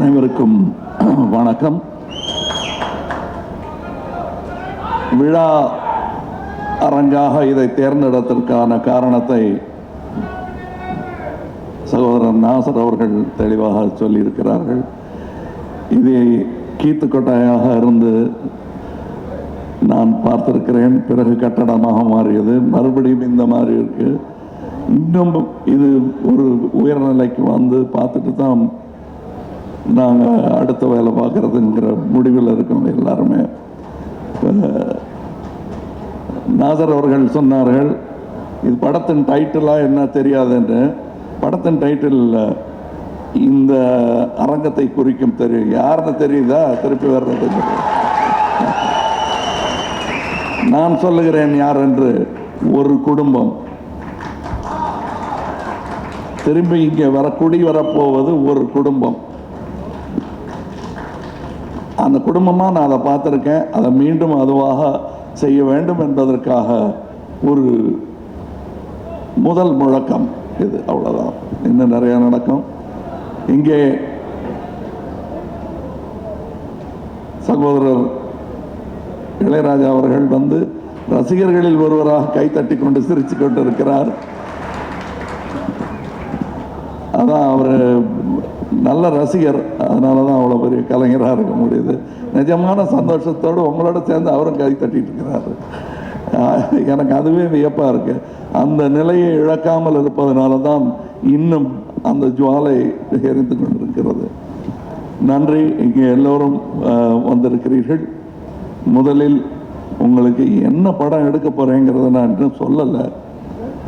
அனைவருக்கும் வணக்கம். விழா அரங்காக இதை தேர்ந்தெடுத்ததற்கான காரணத்தை சகோதரர் நாசர் அவர்கள் தெளிவாக சொல்லியிருக்கிறார்கள். இது கீத்துக்கொட்டாயாக இருந்து நான் பார்த்திருக்கிறேன். பிறகு கட்டடமாக மாறியது, மறுபடியும் இந்த மாதிரி இருக்கு. இன்னும் இது ஒரு உயர்நிலைக்கு வந்து பார்த்துட்டு தான் நாங்கள் அடுத்த வேலை பார்க்குறதுங்கிற முடிவில் இருக்கோம் எல்லாருமே. நாசர் அவர்கள் சொன்னார்கள், இது படத்தின் டைட்டிலாக என்ன தெரியாது என்று. படத்தின் டைட்டில் இந்த அரங்கத்தை குறிக்கும் தெரியும். யாருன்னு தெரியுதா? திருப்பி வர்றது நான் சொல்லுகிறேன் யார் என்று. ஒரு குடும்பம் திரும்பி இங்கே குடி வரப்போவது ஒரு குடும்பம். அந்த குடும்பமாக நான் அதை பார்த்துருக்கேன். அதை மீண்டும் அதுவாக செய்ய வேண்டும் என்பதற்காக ஒரு முதல் முழக்கம் இது. அவ்வளோதான். இன்னும் நிறைய நடக்கும். இங்கே சகோதரர் இளையராஜா அவர்கள் வந்து ரசிகர்களில் ஒருவராக கைத்தட்டி கொண்டு சிரித்து கொண்டு இருக்கிறார். அதான் அவர் நல்ல ரசிகர், அதனால தான் அவ்வளோ பெரிய கலைஞராக இருக்க முடியுது. நிஜமான சந்தோஷத்தோடு உங்களோட சேர்ந்து அவரும் கை தட்டிட்டு இருக்கிறாரு. எனக்கு அதுவே வியப்பாக இருக்கு. அந்த நிலையை இழக்காமல் இருப்பதனால தான் இன்னும் அந்த ஜுவாலை எரிந்து கொண்டிருக்கிறது. நன்றி. இங்கே எல்லோரும் வந்திருக்கிறீர்கள். முதலில் உங்களுக்கு என்ன படம் எடுக்க போகிறேங்கிறத நான் இன்னும் சொல்லலை.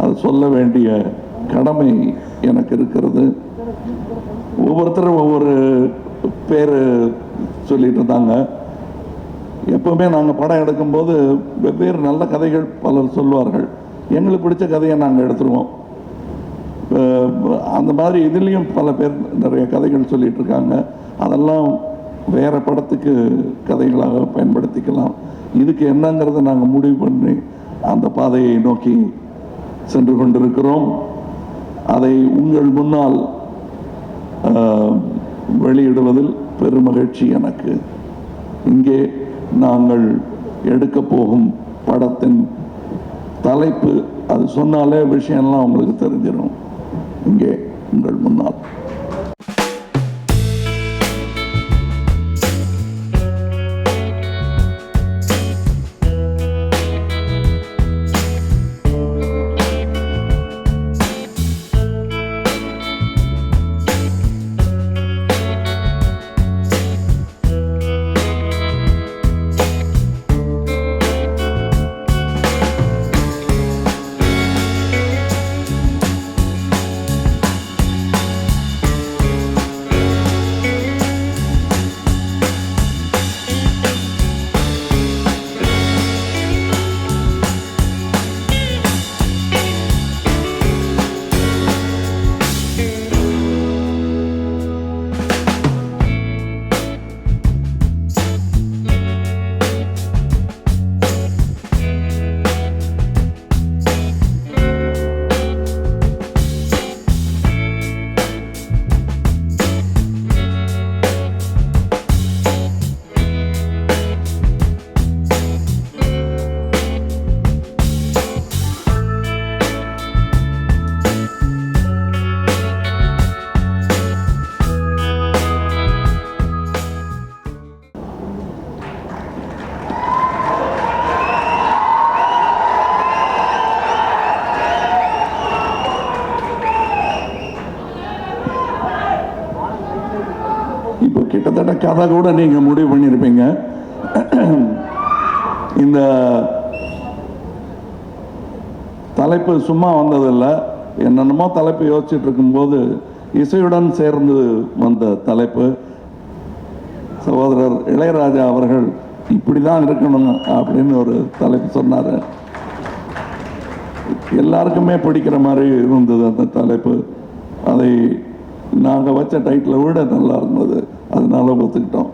அது சொல்ல வேண்டிய கடமை எனக்கு இருக்கிறது. ஒவ்வொருத்தரும் ஒவ்வொரு பேர் சொல்லிட்டு இருந்தாங்க. எப்பவுமே நாங்கள் படம் எடுக்கும்போது வெவ்வேறு நல்ல கதைகள் பலர் சொல்வார்கள். எங்களுக்கு பிடிச்ச கதையை நாங்கள் எடுத்துருவோம். அந்த மாதிரி இதுலேயும் பல பேர் நிறைய கதைகள் சொல்லிட்டு இருக்காங்க. அதெல்லாம் வேற படத்துக்கு கதைகளாக பயன்படுத்திக்கலாம். இதுக்கு என்னங்கிறத நாங்கள் முடிவு பண்ணி அந்த பாதையை நோக்கி சென்று கொண்டிருக்கிறோம். அதை உங்கள் முன்னால் வெளியிடுவதில் பெருமகிழ்ச்சி எனக்கு. இங்கே நாங்கள் எடுக்க போகும் படத்தின் தலைப்பு, அது சொன்னாலே விஷயம்லாம் உங்களுக்கு தெரிஞ்சிடும். இங்கே உங்கள் முன்னால் கிட்டத்தட்ட கதை கூட நீங்கள் முடிவு பண்ணியிருப்பீங்க. இந்த தலைப்பு சும்மா வந்ததில்லை. என்னென்னமோ தலைப்பு யோசிச்சுட்டு இருக்கும்போது இசையுடன் சேர்ந்து வந்த தலைப்பு. சகோதரர் இளையராஜா அவர்கள் இப்படி தான் இருக்கணும் அப்படின்னு ஒரு தலைப்பு சொன்னார். எல்லாருக்குமே பிடிக்கிற மாதிரி இருந்தது அந்த தலைப்பு. அதை நாங்கள் வச்ச டைட்டிலை விட நல்லா இருந்தது. அதனால ஒத்துக்கிட்டோம்.